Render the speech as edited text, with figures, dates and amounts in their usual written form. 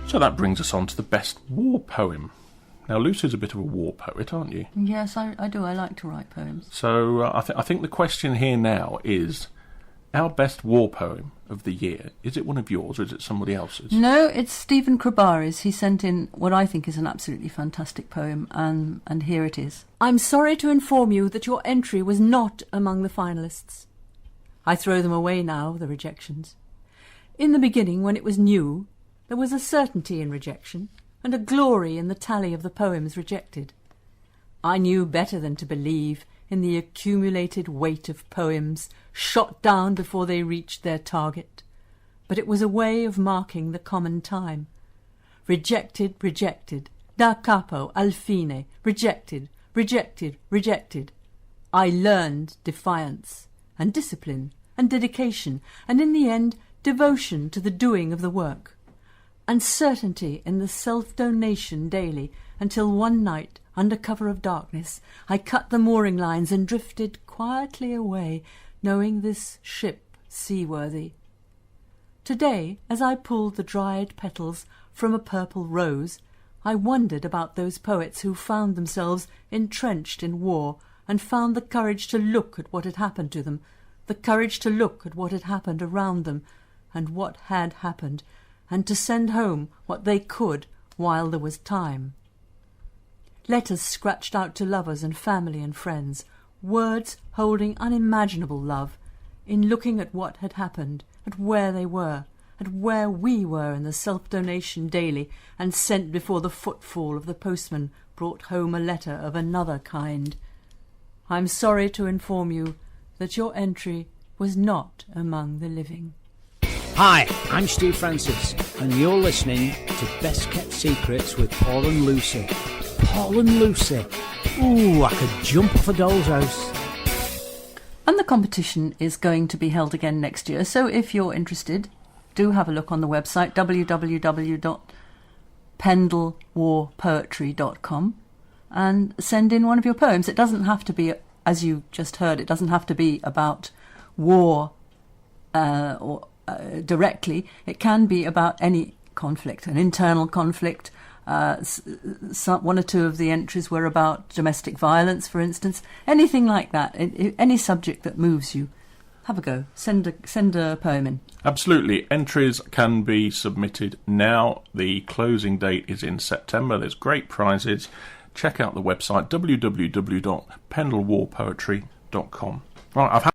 So that brings us on to the best war poem. Now, Lucy's a bit of a war poet, aren't you? Yes, I do. I like to write poems. So I think the question here now is, our best war poem of the year, is it one of yours or is it somebody else's? No, it's Stephen Cribari's. He sent in what I think is an absolutely fantastic poem, and here it is. I'm sorry to inform you that your entry was not among the finalists. I throw them away now, the rejections. In the beginning, when it was new, there was a certainty in rejection and a glory in the tally of the poems rejected. I knew better than to believe in the accumulated weight of poems shot down before they reached their target, but it was a way of marking the common time. Rejected, rejected, da capo, al fine, rejected, rejected, rejected. I learned defiance and discipline and dedication, and in the end devotion to the doing of the work, and certainty in the self-donation daily, until one night, under cover of darkness, I cut the mooring lines and drifted quietly away, knowing this ship seaworthy. Today, as I pulled the dried petals from a purple rose, I wondered about those poets who found themselves entrenched in war and found the courage to look at what had happened to them, the courage to look at what had happened around them and what had happened, and to send home what they could while there was time. Letters scratched out to lovers and family and friends, words holding unimaginable love, in looking at what had happened, at where they were, at where we were in the self-donation daily, and sent before the footfall of the postman brought home a letter of another kind. I'm sorry to inform you that your entry was not among the living. Hi, I'm Steve Francis, and you're listening to Best Kept Secrets with Paul and Lucy. Paul and Lucy. Ooh, I could jump off a doll's house. And the competition is going to be held again next year, so if you're interested, do have a look on the website www.pendlewarpoetry.com and send in one of your poems. It doesn't have to be, as you just heard, it doesn't have to be about war directly. It can be about any conflict, an internal conflict. One or two of the entries were about domestic violence, for instance. Anything like that, any subject that moves you. Have a go. Send a poem in. Absolutely. Entries can be submitted now. The closing date is in September. There's great prizes. Check out the website www.pendlewarpoetry.com. Right, I've had